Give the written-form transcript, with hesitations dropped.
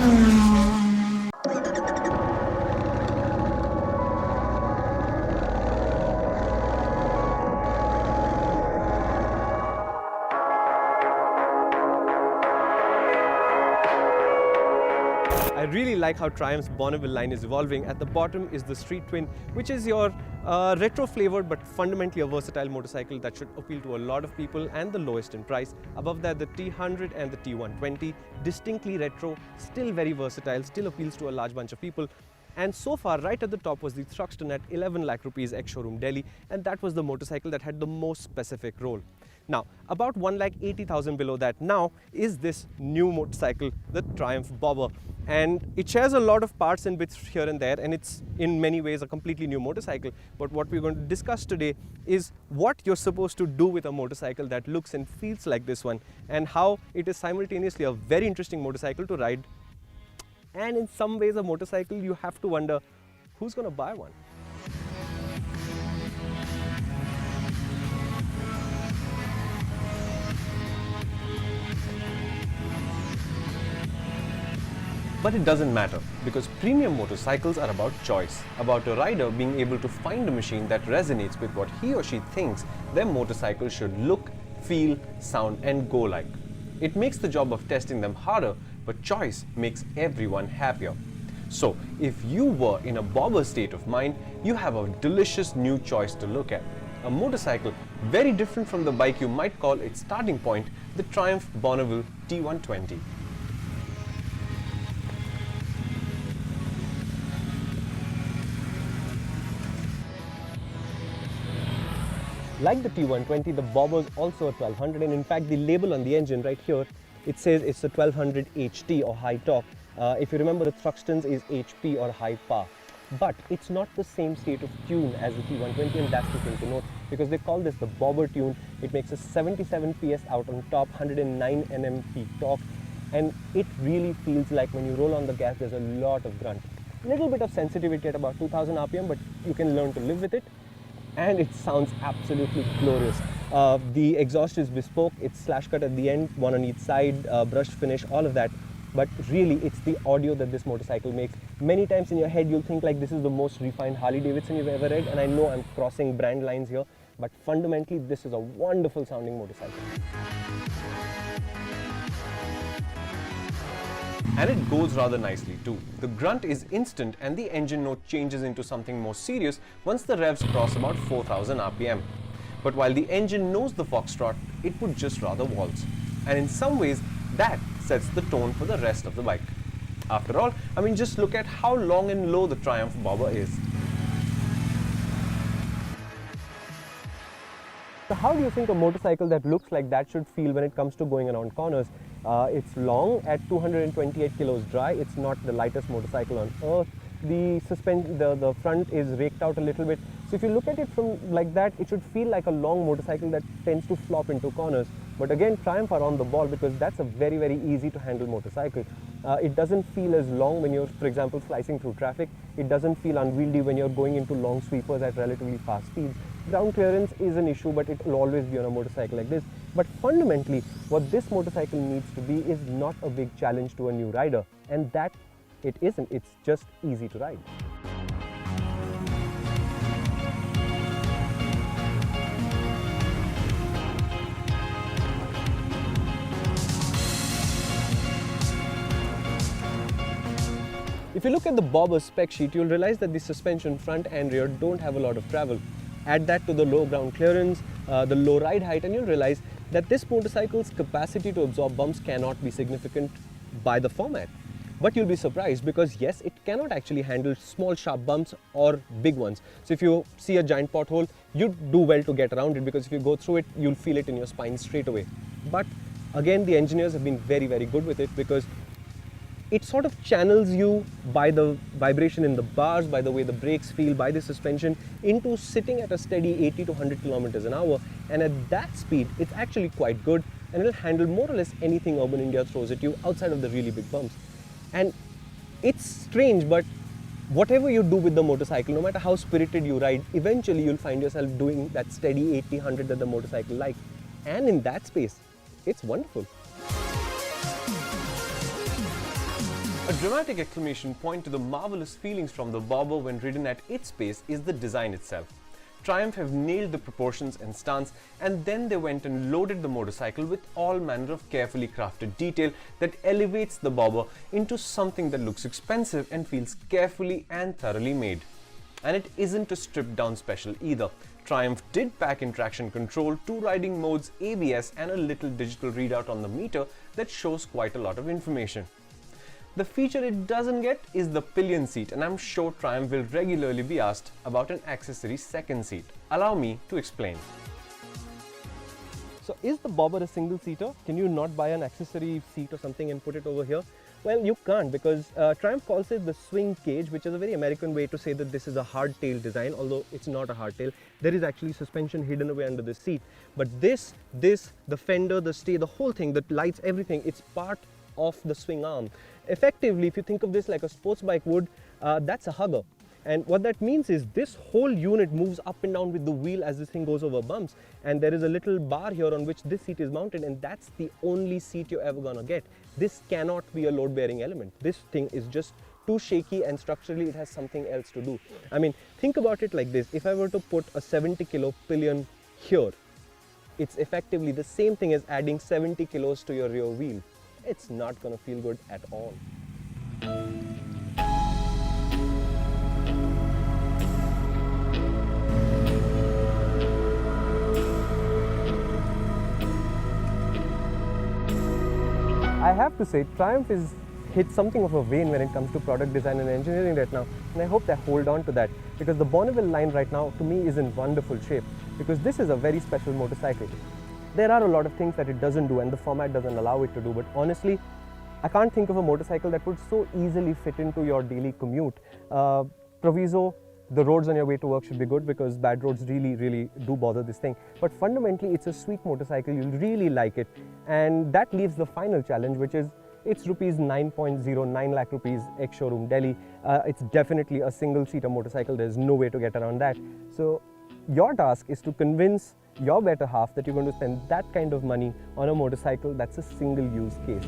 I really like how Triumph's Bonneville line is evolving. At the bottom is the Street Twin, which is your retro flavored but fundamentally a versatile motorcycle that should appeal to a lot of people and the lowest in price. Above that, the T100 and the T120, distinctly retro, still very versatile, still appeals to a large bunch of people. And so far, right at the top was the Thruxton at 11 lakh rupees ex-showroom Delhi, and that was the motorcycle that had the most specific role. Now, about 1,80,000 below that now is this new motorcycle, the Triumph Bobber. And it shares a lot of parts and bits here and there, and it's in many ways a completely new motorcycle. But what we're going to discuss today is what you're supposed to do with a motorcycle that looks and feels like this one, and how it is simultaneously a very interesting motorcycle to ride, and in some ways a motorcycle you have to wonder who's going to buy one. But it doesn't matter, because premium motorcycles are about choice, about a rider being able to find a machine that resonates with what he or she thinks their motorcycle should look, feel, sound and go like. It makes the job of testing them harder, but choice makes everyone happier. So, if you were in a bobber state of mind, you have a delicious new choice to look at. A motorcycle very different from the bike you might call its starting point, the Triumph Bonneville T120. Like the T120, the Bobber is also a 1200, and in fact the label on the engine right here, it says it's a 1200 HT or high torque. If you remember, the Thruxton's is HP or high power. But it's not the same state of tune as the T120, and that's the thing to note, because they call this the Bobber tune. It makes a 77 PS out on top, 109 Nm peak torque, and it really feels like when you roll on the gas there's a lot of grunt. Little bit of sensitivity at about 2000 RPM, but you can learn to live with it. And it sounds absolutely glorious. The exhaust is bespoke, it's slash cut at the end, one on each side, brushed finish, all of that. But really, it's the audio that this motorcycle makes. Many times in your head, you'll think like this is the most refined Harley Davidson you've ever read, and I know I'm crossing brand lines here, but fundamentally, this is a wonderful sounding motorcycle. And it goes rather nicely too. The grunt is instant and the engine note changes into something more serious once the revs cross about 4000 RPM. But while the engine knows the foxtrot, it would just rather waltz. And in some ways, that sets the tone for the rest of the bike. After all, I mean, just look at how long and low the Triumph Bobber is. So how do you think a motorcycle that looks like that should feel when it comes to going around corners? It's long at 228 kilos dry. It's not the lightest motorcycle on earth. The front is raked out a little bit. So if you look at it from like that, it should feel like a long motorcycle that tends to flop into corners. But again, Triumph are on the ball, because that's a very, very easy to handle motorcycle. It doesn't feel as long when you're, for example, slicing through traffic. It doesn't feel unwieldy when you're going into long sweepers at relatively fast speeds. Ground clearance is an issue, but it will always be on a motorcycle like this. But fundamentally, what this motorcycle needs to be is not a big challenge to a new rider. And that it isn't. It's just easy to ride. If you look at the Bobber spec sheet, you'll realize that the suspension front and rear don't have a lot of travel. Add that to the low ground clearance, the low ride height, and you'll realize that this motorcycle's capacity to absorb bumps cannot be significant by the format. But you'll be surprised, because yes, it cannot actually handle small sharp bumps or big ones. So if you see a giant pothole, you do well to get around it, because if you go through it, you'll feel it in your spine straight away. But again, the engineers have been very, very good with it, because it sort of channels you by the vibration in the bars, by the way the brakes feel, by the suspension, into sitting at a steady 80 to 100 kilometers an hour. And at that speed, it's actually quite good, and it'll handle more or less anything urban India throws at you outside of the really big bumps. And it's strange, but whatever you do with the motorcycle, no matter how spirited you ride, eventually you'll find yourself doing that steady 80, 100 that the motorcycle likes. And in that space, it's wonderful. A dramatic exclamation point to the marvelous feelings from the bobber when ridden at its pace is the design itself. Triumph have nailed the proportions and stance, and then they went and loaded the motorcycle with all manner of carefully crafted detail that elevates the bobber into something that looks expensive and feels carefully and thoroughly made. And it isn't a stripped down special either. Triumph did pack in traction control, 2 riding modes, ABS and a little digital readout on the meter that shows quite a lot of information. The feature it doesn't get is the pillion seat, and I'm sure Triumph will regularly be asked about an accessory second seat. Allow me to explain. So is the bobber a single seater? Can you not buy an accessory seat or something and put it over here? Well, you can't, because Triumph calls it the swing cage, which is a very American way to say that this is a hardtail design, although it's not a hardtail. There is actually suspension hidden away under the seat. But this, the fender, the stay, the whole thing, the lights, everything, it's part of the swing arm. Effectively, if you think of this like a sports bike would, that's a hugger. And what that means is this whole unit moves up and down with the wheel as this thing goes over bumps. And there is a little bar here on which this seat is mounted, and that's the only seat you're ever gonna get. This cannot be a load-bearing element. This thing is just too shaky, and structurally it has something else to do. I mean, think about it like this. If I were to put a 70 kilo pillion here, it's effectively the same thing as adding 70 kilos to your rear wheel. It's not gonna feel good at all. I have to say, Triumph is hit something of a vein when it comes to product design and engineering right now, and I hope they hold on to that, because the Bonneville line right now to me is in wonderful shape, because this is a very special motorcycle. There are a lot of things that it doesn't do and the format doesn't allow it to do, but honestly, I can't think of a motorcycle that would so easily fit into your daily commute. Proviso, the roads on your way to work should be good, because bad roads really do bother this thing. But fundamentally, it's a sweet motorcycle, you'll really like it. And that leaves the final challenge, which is it's rupees 9.09 lakh rupees ex-showroom Delhi. It's definitely a single-seater motorcycle, there's no way to get around that. So your task is to convince your better half that you're going to spend that kind of money on a motorcycle that's a single-use case.